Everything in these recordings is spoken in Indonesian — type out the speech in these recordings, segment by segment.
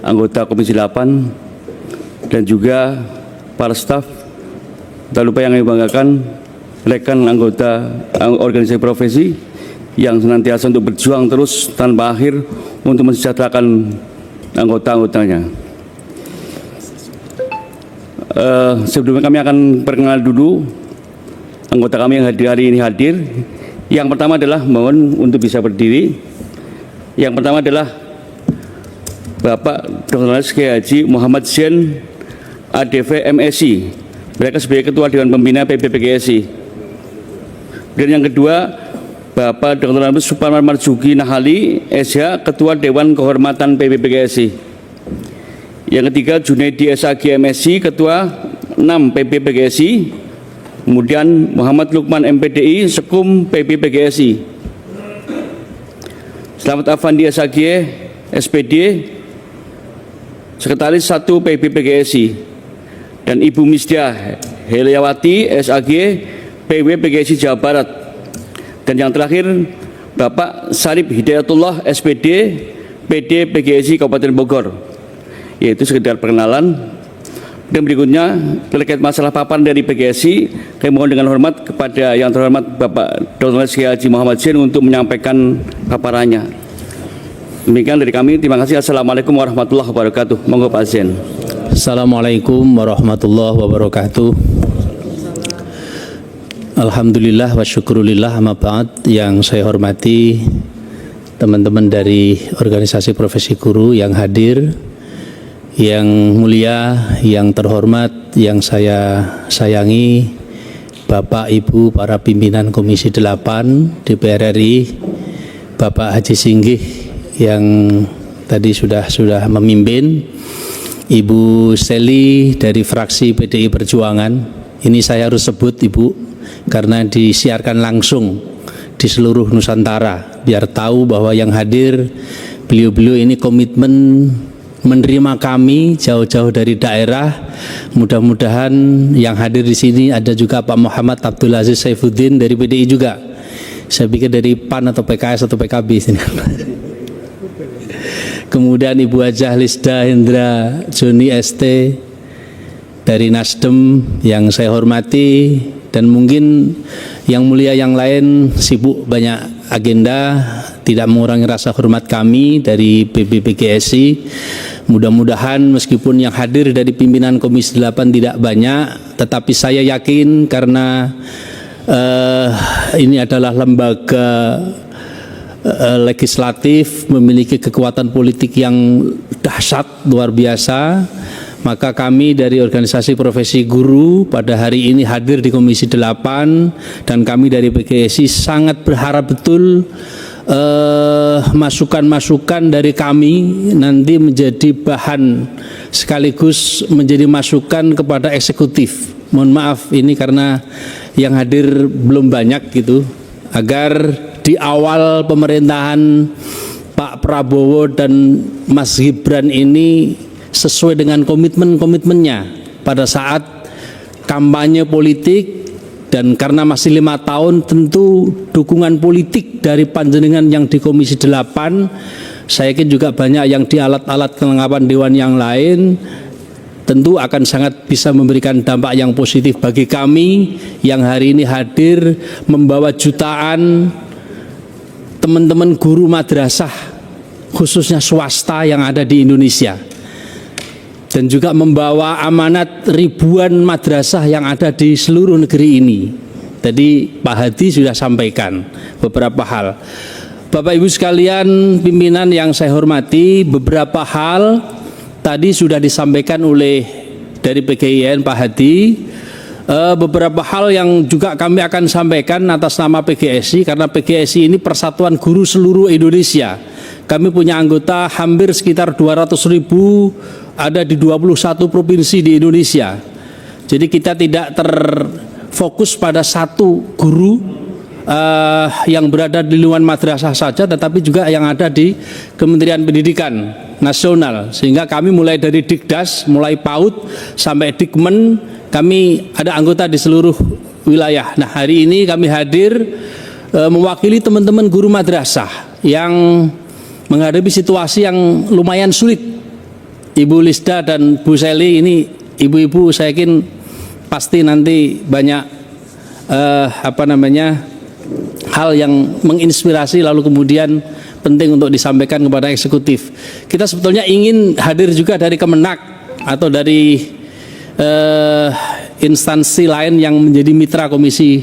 anggota Komisi 8 dan juga para staf. Tak lupa yang kami banggakan rekan anggota organisasi profesi yang senantiasa untuk berjuang terus tanpa akhir untuk mensejahterakan anggota-anggotanya. Sebelumnya kami akan perkenalan dulu anggota kami yang hari ini hadir. Yang pertama adalah mohon untuk bisa berdiri. Yang pertama adalah Bapak Dr. Kiai Haji Muhammad Zain ADV MSI, mereka sebagai Ketua Dewan Pembina PBPGSI. Dan yang kedua Bapak Dr. Suparman Marzuki Nahali SH, Ketua Dewan Kehormatan PBPGSI. Yang ketiga Junaidi SAG MSI, Ketua 6 PBPGSI. Kemudian Muhammad Lukman MPDI, Sekum PBPGSI. Selamat Afandi SAG SPD, Sekretaris 1 PBPGSI. Dan Ibu Misdia Heliawati SAG PWPGSI Jawa Barat. Dan yang terakhir Bapak Sarip Hidayatullah SPD PD PGSI Kabupaten Bogor. Yaitu sekedar perkenalan. Dan berikutnya terkait masalah paparan dari PGSI, kami mohon dengan hormat kepada yang terhormat Bapak Dr. Kiai Haji Muhammad Zain untuk menyampaikan paparannya. Demikian dari kami. Terima kasih. Assalamualaikum warahmatullahi wabarakatuh. Monggo Pak Zain. Assalamualaikum warahmatullahi wabarakatuh. Alhamdulillah wa syukurillah, amma ba'd. Yang saya hormati teman-teman dari organisasi profesi guru yang hadir, yang mulia, yang terhormat, yang saya sayangi, Bapak Ibu para pimpinan Komisi 8 DPR RI, Bapak Haji Singgih yang tadi sudah memimpin, Ibu Seli dari fraksi PDI Perjuangan. Ini saya harus sebut Ibu karena disiarkan langsung di seluruh Nusantara, biar tahu bahwa yang hadir beliau-beliau ini komitmen menerima kami jauh-jauh dari daerah. Mudah-mudahan yang hadir di sini ada juga Pak Muhammad Abdul Aziz Saifuddin dari PDI juga. Saya pikir dari PAN atau PKS atau PKB sini. Kemudian Ibu Hajah Lisda Hendra Joni ST dari Nasdem yang saya hormati, dan mungkin yang mulia yang lain sibuk banyak agenda, tidak mengurangi rasa hormat kami dari PBPGSI. Mudah-mudahan meskipun yang hadir dari pimpinan Komisi 8 tidak banyak, tetapi saya yakin karena ini adalah lembaga legislatif, memiliki kekuatan politik yang dahsyat luar biasa, maka kami dari organisasi profesi guru pada hari ini hadir di Komisi 8, dan kami dari PGSI sangat berharap betul masukan-masukan dari kami nanti menjadi bahan sekaligus menjadi masukan kepada eksekutif. Mohon maaf ini karena yang hadir belum banyak gitu, agar di awal pemerintahan Pak Prabowo dan Mas Gibran ini sesuai dengan komitmen-komitmennya pada saat kampanye politik. Dan karena masih 5 tahun, tentu dukungan politik dari panjenengan yang di Komisi 8, saya yakin juga banyak yang di alat-alat kelengkapan dewan yang lain, tentu akan sangat bisa memberikan dampak yang positif bagi kami yang hari ini hadir membawa jutaan teman-teman guru madrasah khususnya swasta yang ada di Indonesia, dan juga membawa amanat ribuan madrasah yang ada di seluruh negeri ini. Tadi Pak Hadi sudah sampaikan beberapa hal. Bapak Ibu sekalian, pimpinan yang saya hormati, beberapa hal tadi sudah disampaikan oleh dari PGIN Pak Hadi. Beberapa hal yang juga kami akan sampaikan atas nama PGSI, karena PGSI ini Persatuan Guru Seluruh Indonesia. Kami punya anggota hampir sekitar 200.000, ada di 21 provinsi di Indonesia. Jadi kita tidak terfokus pada satu guru yang berada di lingkungan madrasah saja, tetapi juga yang ada di Kementerian Pendidikan Nasional. Sehingga kami mulai dari Dikdas, mulai PAUD sampai Dikmen, kami ada anggota di seluruh wilayah. Nah, hari ini kami hadir mewakili teman-teman guru madrasah yang menghadapi situasi yang lumayan sulit Ibu Lisda dan Bu Seli ini ibu-ibu saya yakin pasti nanti banyak hal yang menginspirasi lalu kemudian penting untuk disampaikan kepada eksekutif. Kita sebetulnya ingin hadir juga dari Kemenak atau dari instansi lain yang menjadi mitra Komisi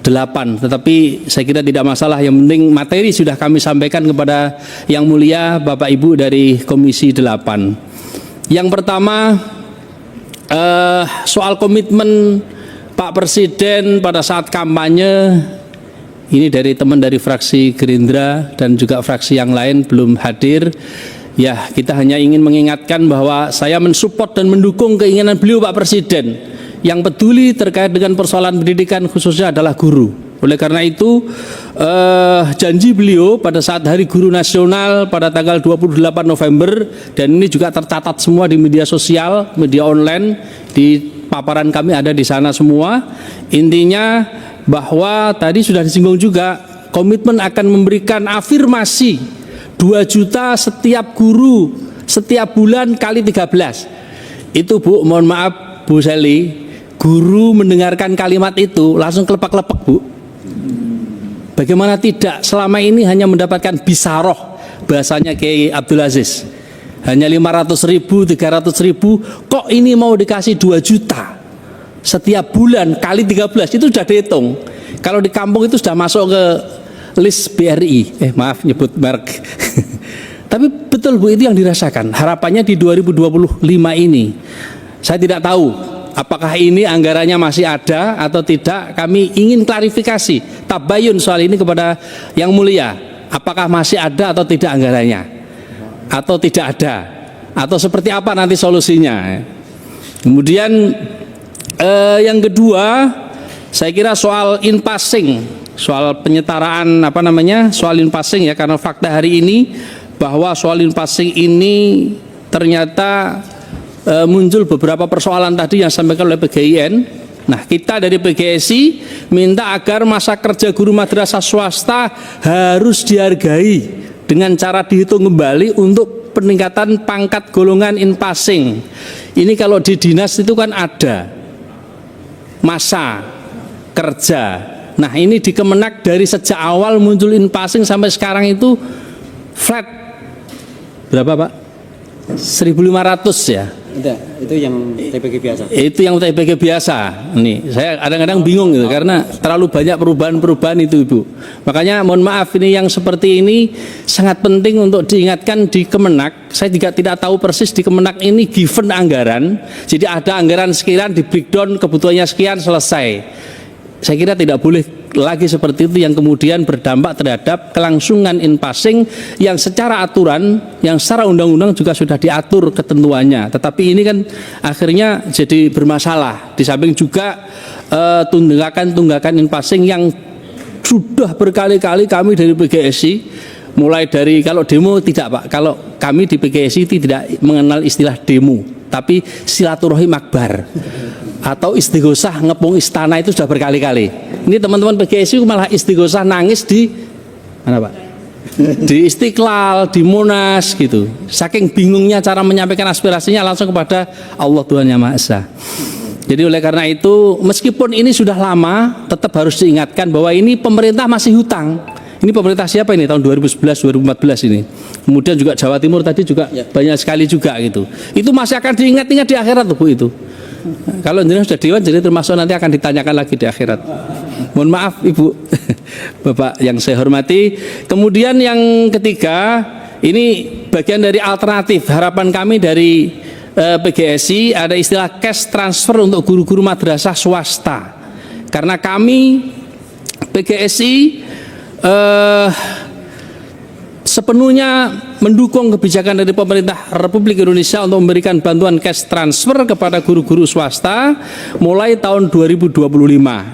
8, tetapi saya kira tidak masalah, yang penting materi sudah kami sampaikan kepada yang mulia Bapak Ibu dari Komisi 8. Yang pertama soal komitmen Pak Presiden pada saat kampanye, ini dari teman dari fraksi Gerindra dan juga fraksi yang lain belum hadir. Ya, kita hanya ingin mengingatkan bahwa saya mensupport dan mendukung keinginan beliau Pak Presiden. Yang peduli terkait dengan persoalan pendidikan khususnya adalah guru. Oleh karena itu janji beliau pada saat Hari Guru Nasional pada tanggal 28 November, dan ini juga tercatat semua di media sosial, media online, di paparan kami ada di sana semua. Intinya bahwa tadi sudah disinggung juga, komitmen akan memberikan afirmasi 2 juta setiap guru setiap bulan kali 13. Itu Bu, mohon maaf Bu Seli, guru mendengarkan kalimat itu langsung kelepak-lepek Bu. Bagaimana tidak, selama ini hanya mendapatkan bisaroh, bahasanya Kiai Abdul Aziz, hanya 500.000, 300.000, kok ini mau dikasih 2 juta setiap bulan kali 13, itu sudah dihitung. Kalau di kampung itu sudah masuk ke list BRI, maaf nyebut merek. Tapi betul Bu, itu yang dirasakan. Harapannya di 2025 ini, saya tidak tahu apakah ini anggarannya masih ada atau tidak. Kami ingin klarifikasi, tabayun soal ini kepada yang mulia. Apakah masih ada atau tidak anggarannya, atau tidak ada, atau seperti apa nanti solusinya. Kemudian yang kedua, saya kira soal in-passing, soal penyetaraan soal in-passing ya, karena fakta hari ini bahwa soal in-passing ini ternyata muncul beberapa persoalan tadi yang disampaikan oleh PGIN. Nah, kita dari PGSI minta agar masa kerja guru madrasah swasta harus dihargai dengan cara dihitung kembali untuk peningkatan pangkat golongan in-passing. Ini kalau di dinas itu kan ada masa kerja. Nah, ini di Kemenak dari sejak awal muncul in-passing sampai sekarang itu flat berapa Pak? 1.500 ya. Itu yang TPG biasa. Itu yang TPG biasa. Nih, saya kadang-kadang bingung gitu karena terlalu banyak perubahan-perubahan itu Ibu. Makanya mohon maaf, ini yang seperti ini sangat penting untuk diingatkan di Kemenak. Saya juga tidak tahu persis di Kemenak ini given anggaran. Jadi ada anggaran sekian, di breakdown kebutuhannya sekian, selesai. Saya kira tidak boleh lagi seperti itu yang kemudian berdampak terhadap kelangsungan in-passing yang secara aturan, yang secara undang-undang juga sudah diatur ketentuannya. Tetapi ini kan akhirnya jadi bermasalah. Di samping juga tunggakan in-passing yang sudah berkali-kali kami dari PGSI, mulai dari kalau demo tidak Pak, kalau kami di PGSI tidak mengenal istilah demo, tapi silaturahim akbar atau istighosah ngepung istana itu sudah berkali-kali. Ini teman-teman PGSI malah istighosah nangis di mana Pak? Di Istiqlal, di Monas gitu. Saking bingungnya cara menyampaikan aspirasinya langsung kepada Allah Tuhan Yang Maha Esa. Jadi oleh karena itu, meskipun ini sudah lama, tetap harus diingatkan bahwa ini pemerintah masih hutang. Ini pemerintah siapa ini tahun 2011, 2014 ini. Kemudian juga Jawa Timur tadi juga banyak sekali juga gitu. Itu masih akan diingat-ingat di akhirat tuh Bu itu. Kalau jenengan sudah dewan, jadi termasuk nanti akan ditanyakan lagi di akhirat. Mohon maaf Ibu, Bapak yang saya hormati. Kemudian yang ketiga, ini bagian dari alternatif. Harapan kami dari PGSI ada istilah cash transfer untuk guru-guru madrasah swasta. Karena kami PGSI sepenuhnya mendukung kebijakan dari pemerintah Republik Indonesia untuk memberikan bantuan cash transfer kepada guru-guru swasta mulai tahun 2025.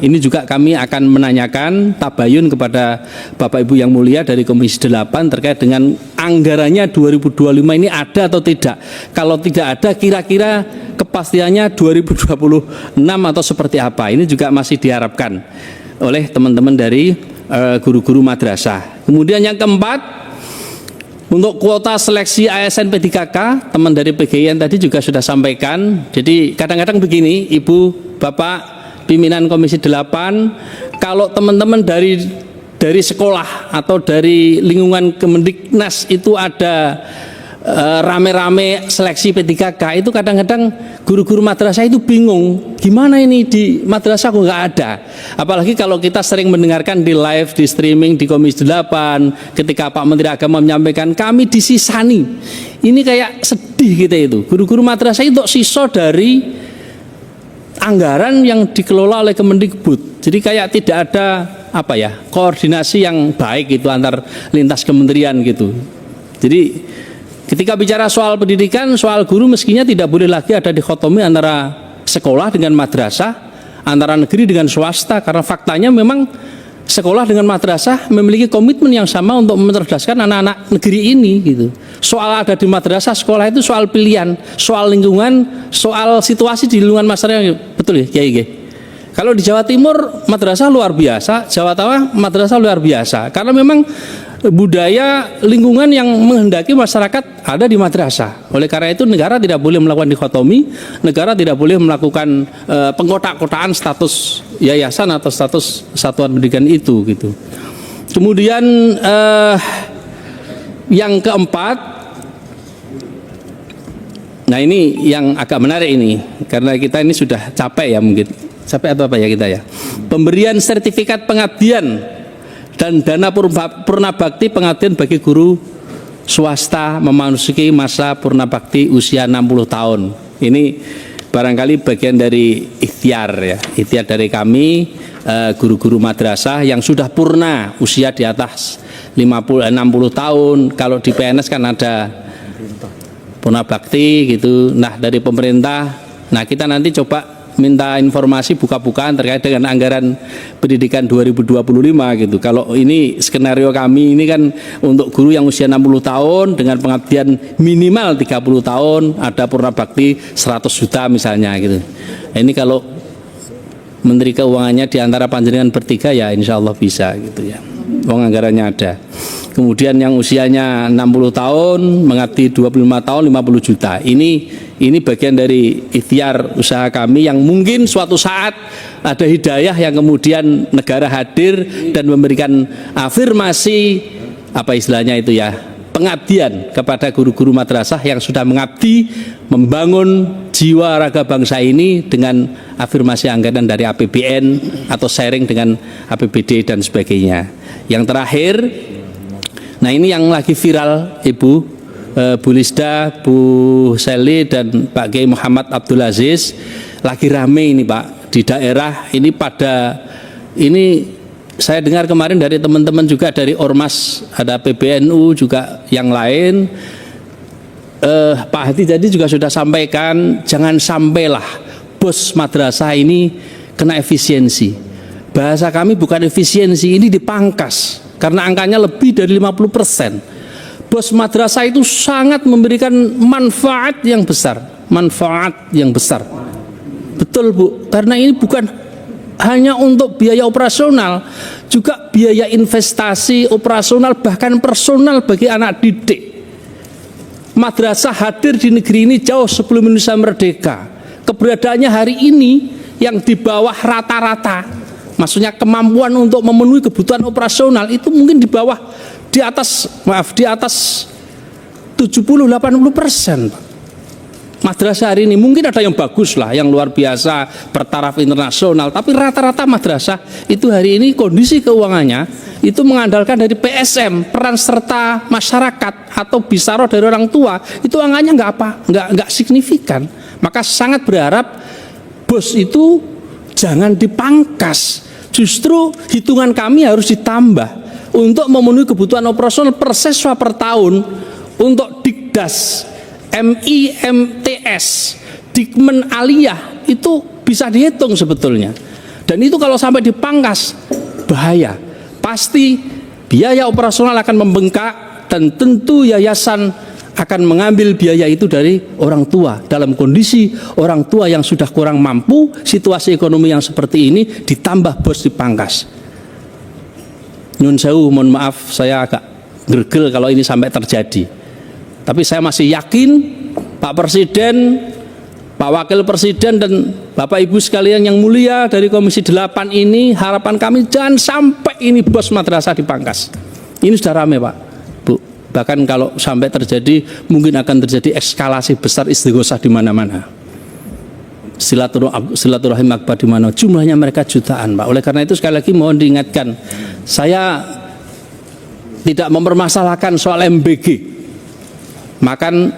Ini juga kami akan menanyakan tabayun kepada Bapak Ibu yang mulia dari Komisi 8 terkait dengan anggarannya 2025 ini ada atau tidak. Kalau tidak ada, kira-kira kepastiannya 2026 atau seperti apa. Ini juga masih diharapkan oleh teman-teman dari guru-guru madrasah. Kemudian yang keempat, Untuk kuota seleksi ASN P3K, teman dari PGIN tadi juga sudah sampaikan. Jadi kadang-kadang begini, Ibu, Bapak, pimpinan Komisi 8, kalau teman-teman dari sekolah atau dari lingkungan Kemendiknas itu ada rame-rame seleksi P3K, itu kadang-kadang guru-guru madrasah itu bingung, gimana ini di madrasah kok nggak ada. Apalagi kalau kita sering mendengarkan di live, di streaming di Komisi 8, ketika Pak Menteri Agama menyampaikan kami disisani, ini kayak sedih kita itu. Guru-guru madrasah itu sisa dari anggaran yang dikelola oleh Kemendikbud. Jadi kayak tidak ada koordinasi yang baik itu antar lintas kementerian gitu. Jadi ketika bicara soal pendidikan, soal guru mestinya tidak boleh lagi ada dikotomi antara sekolah dengan madrasah, antara negeri dengan swasta, karena faktanya memang sekolah dengan madrasah memiliki komitmen yang sama untuk mencerdaskan anak-anak negeri ini gitu. Soal ada di madrasah, sekolah itu soal pilihan, soal lingkungan, soal situasi di lingkungan masyarakat. Betul ya, Kiai? Kalau di Jawa Timur madrasah luar biasa, Jawa Tengah madrasah luar biasa, karena memang budaya lingkungan yang menghendaki masyarakat ada di madrasah. Oleh karena itu negara tidak boleh melakukan dikotomi, negara tidak boleh melakukan pengkotak-kotaan status yayasan atau status satuan pendidikan itu gitu. Kemudian yang keempat, nah ini yang agak menarik ini, karena kita ini sudah capek ya, mungkin capek atau apa ya kita ya. Pemberian sertifikat pengabdian dan dana purna bakti pengabdian bagi guru swasta memasuki masa purna bakti usia 60 tahun. Ini barangkali bagian dari ikhtiar ya, ikhtiar dari kami guru-guru madrasah yang sudah purna usia di atas 60 tahun. Kalau di PNS kan ada purna bakti gitu. Nah, dari pemerintah, nah kita nanti coba minta informasi buka-bukaan terkait dengan anggaran pendidikan 2025 gitu. Kalau ini skenario kami ini kan untuk guru yang usia 60 tahun dengan pengabdian minimal 30 tahun, ada purna bakti 100 juta misalnya gitu. Nah, ini kalau Menteri Keuangannya diantara panjenengan bertiga ya insya Allah bisa gitu ya. Uang anggarannya ada. Kemudian yang usianya 60 tahun mengabdi 25 tahun 50 juta. Ini bagian dari ikhtiar usaha kami yang mungkin suatu saat ada hidayah yang kemudian negara hadir dan memberikan afirmasi apa istilahnya itu ya, pengabdian kepada guru-guru madrasah yang sudah mengabdi membangun jiwa raga bangsa ini dengan afirmasi anggaran dari APBN atau sharing dengan APBD dan sebagainya. Yang terakhir, nah ini yang lagi viral Ibu, Bu Lisda, Bu Seli dan Pak Kiai Muhammad Abdul Aziz, lagi rame ini Pak di daerah ini. Pada ini saya dengar kemarin dari teman-teman juga dari Ormas, ada PBNU juga yang lain. Pak Hadi tadi juga sudah sampaikan, jangan sampailah bos madrasah ini kena efisiensi. Bahasa kami bukan efisiensi, ini dipangkas karena angkanya lebih dari 50%. Bos madrasah itu sangat memberikan manfaat yang besar, betul Bu, karena ini bukan hanya untuk biaya operasional, juga biaya investasi operasional bahkan personal bagi anak didik. Madrasah hadir di negeri ini jauh sebelum Indonesia merdeka. Keberadaannya hari ini yang di bawah rata-rata, maksudnya kemampuan untuk memenuhi kebutuhan operasional itu mungkin di bawah, di atas 70-80%. Madrasah hari ini mungkin ada yang bagus lah, yang luar biasa bertaraf internasional, tapi rata-rata madrasah itu hari ini kondisi keuangannya itu mengandalkan dari PSM, peran serta masyarakat atau bisaroh dari orang tua, itu angkanya nggak signifikan. Maka sangat berharap bos itu jangan dipangkas, justru hitungan kami harus ditambah untuk memenuhi kebutuhan operasional per siswa per tahun. Untuk Dikdas, MIMTS, Dikmen Aliyah itu bisa dihitung sebetulnya. Dan itu kalau sampai dipangkas bahaya. Pasti biaya operasional akan membengkak dan tentu yayasan akan mengambil biaya itu dari orang tua. Dalam kondisi orang tua yang sudah kurang mampu, situasi ekonomi yang seperti ini ditambah bos dipangkas. Nyun sewu, mohon maaf saya agak gergel kalau ini sampai terjadi. Tapi saya masih yakin Pak Presiden, Pak Wakil Presiden dan Bapak Ibu sekalian yang mulia dari Komisi 8 ini, harapan kami jangan sampai ini bos madrasah dipangkas. Ini sudah rame Pak, Bu. Bahkan kalau sampai terjadi mungkin akan terjadi eskalasi besar istighosah di mana-mana. Silaturahim akbar di mana jumlahnya mereka jutaan Pak. Oleh karena itu sekali lagi mohon diingatkan, saya tidak mempermasalahkan soal MBG, makan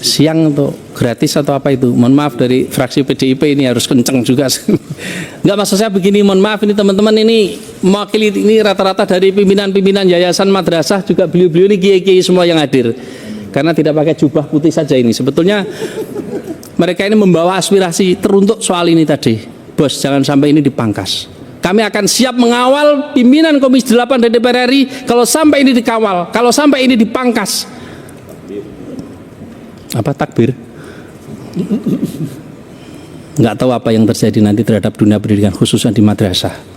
siang untuk gratis atau apa itu. Mohon maaf dari fraksi PDIP ini harus kenceng juga. Enggak, maksud saya begini, mohon maaf ini teman-teman ini mewakili ini rata-rata dari pimpinan-pimpinan yayasan madrasah, juga beliau-beliau ini kiai-kiai semua yang hadir. Karena tidak pakai jubah putih saja ini. Sebetulnya mereka ini membawa aspirasi teruntuk soal ini tadi. Bos, jangan sampai ini dipangkas. Kami akan siap mengawal pimpinan Komisi 8 dan DPR RI kalau sampai ini dikawal, kalau sampai ini dipangkas. Apa takbir? Nggak tahu apa yang terjadi nanti terhadap dunia pendidikan khususnya di madrasah.